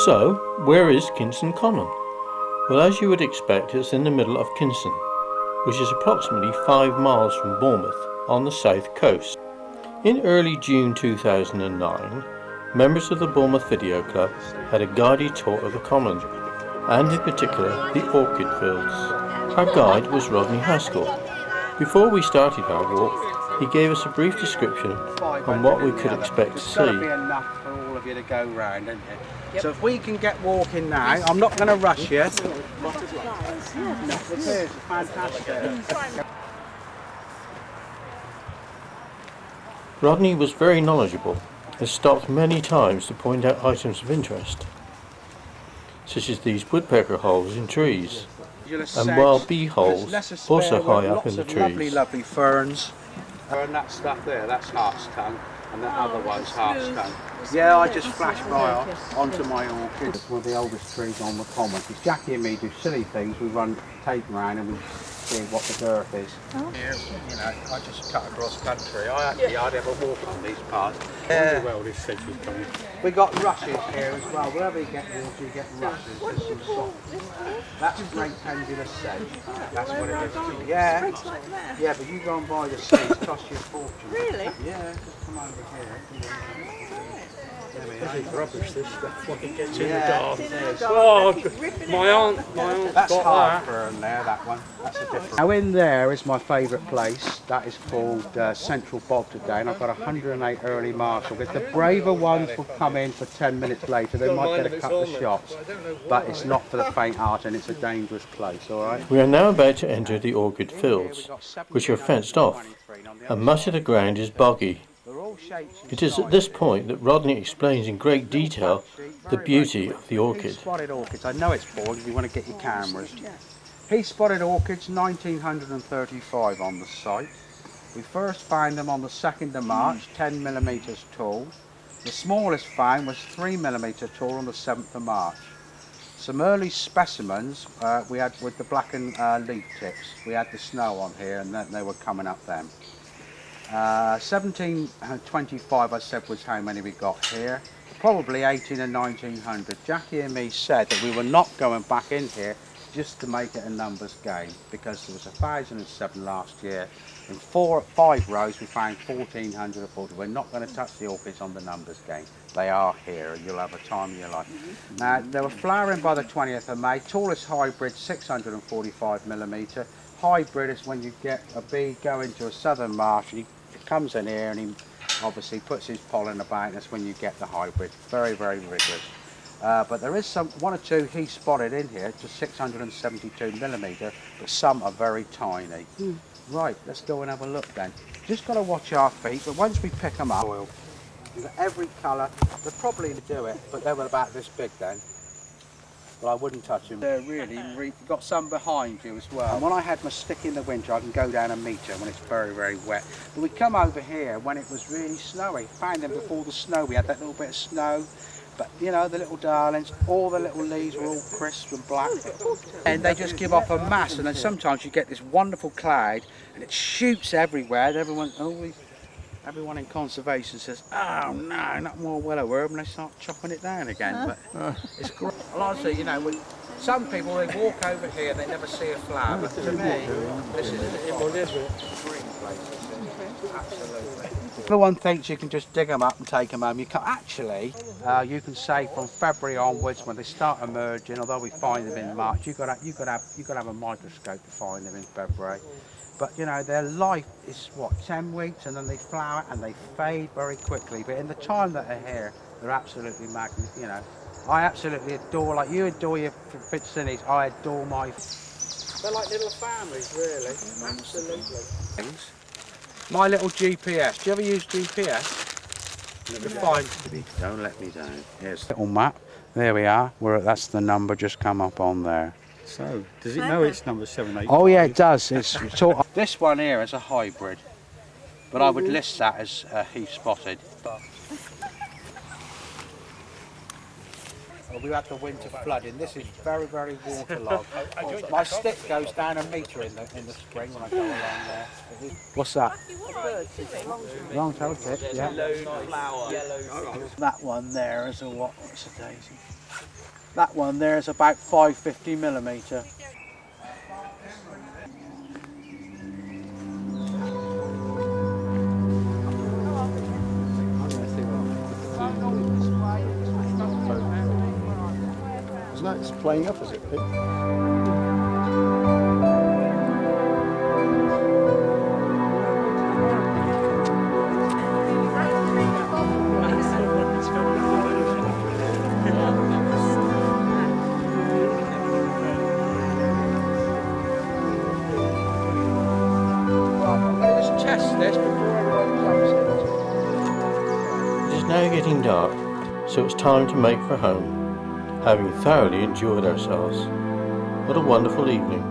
So, where is Kinson Common? Well, as you would expect, it's in the middle of Kinson, which is approximately 5 miles from Bournemouth on the south coast. In early June 2009, members of the Bournemouth Video Club had a guided tour of the Common, and in particular the orchid fields. Our guide was Rodney Haskell. Before we started our walk, he gave us a brief description on what we could expect to see. There's got to be enough for all of you to go round, isn't it? Yep. So if we can get walking now, I'm not going to rush you. It's fantastic. Rodney was very knowledgeable and stopped many times to point out items of interest, such as these woodpecker holes in trees and wild bee holes also high up in the trees. Lovely ferns. And that stuff there, that's heart's tongue, and that other one's heart's tongue. Yeah, I just flashed by onto my orchid. It's one of the oldest trees on the common. Because Jackie and me do silly things. We run tape around and we see what the girth is. Here, you know, I just cut across country. I'd ever walk on these paths. Yeah. Well, this century's coming. We got rushes here as well. Wherever you get water, you get rushes. There's some salt. That's great pendulous sedge. That's what it is. Yeah. Yeah, but you go and buy the seeds, cost you a fortune. Really? Yeah, just come over here. This is rubbish, this stuff fucking gets in the dark. Oh, my aunt that's got hard fern there, that one. That's a different. Now in there is my favourite place. That is called Central Bog today, and I've got 108 early marshal. If the braver ones will come in for 10 minutes later, they might get a couple of shots. But it's not for the faint-hearted, and it's a dangerous place, alright? We are now about to enter the orchid fields, which are fenced off, and much of the ground is boggy. It is at this point that Rodney explains in great detail the beauty of the orchid. Spotted orchids. I know it's bored if you want to get your cameras. He spotted orchids 1935 on the site. We first found them on the 2nd of March, 10 millimetres tall. The smallest found was 3 millimetre tall on the 7th of March. Some early specimens we had with the blackened leaf tips. We had the snow on here and then they were coming up then. 1725 I said was how many we got here, probably 18 and 1900. Jackie and me said that we were not going back in here just to make it a numbers game, because there was 1007 last year. In 5 rows we found 1440. We're not going to touch the orchids on the numbers game. They are here and you'll have a time of your life. Now they were flowering by the 20th of May. Tallest hybrid 645 millimetre. Hybrid is when you get a bee going to a southern marsh and he comes in here and he obviously puts his pollen about, and that's when you get the hybrid. Very, very rigorous. But there is one or two he spotted in here to 672 millimetre, but some are very tiny. Right, let's go and have a look then. Just got to watch our feet, but once we pick them up, you've got every colour. They'll probably do it, but they were about this big then. But I wouldn't touch them. They're really got some behind you as well. And when I had my stick in the winter, I can go down a metre when it's very, very wet. But we come over here when it was really snowy. Found them before the snow. We had that little bit of snow. But you know, the little darlings, all the little leaves were all crisp and black. And they just give off a mass. And then sometimes you get this wonderful cloud and it shoots everywhere. And everyone in conservation says, oh no, not more willow herb, and they start chopping it down again. But it's great. Well, honestly, you know, some people, they walk over here, they never see a flower, but to me, this is a green place. Absolutely. Everyone thinks you can just dig them up and take them home. You can't. Actually, you can say from February onwards, when they start emerging, although we find them in March, you got to have a microscope to find them in February. But you know, their life is what, 10 weeks, and then they flower and they fade very quickly. But in the time that they're here, they're absolutely magnificent. You know, I absolutely adore, like you adore your Fitzsinis, I adore my. They're like little families, really. Absolutely. My little GPS. Do you ever use GPS? Let me find. Don't let me down. Here's the little map. There we are. That's the number just come up on there. So, does it know it's number 785? Oh yeah, it does. This one here is a hybrid, but I would list that as heath spotted. We had the winter flooding. This is very, very waterlogged. My stick goes down a metre in the spring when I go along there. What's that? Long-tailed tip, yeah. That one there is a what's a daisy? That one there is about 550mm. Isn't that it's playing up, is it, Pete? It is now getting dark, so it's time to make for home, having thoroughly enjoyed ourselves. What a wonderful evening.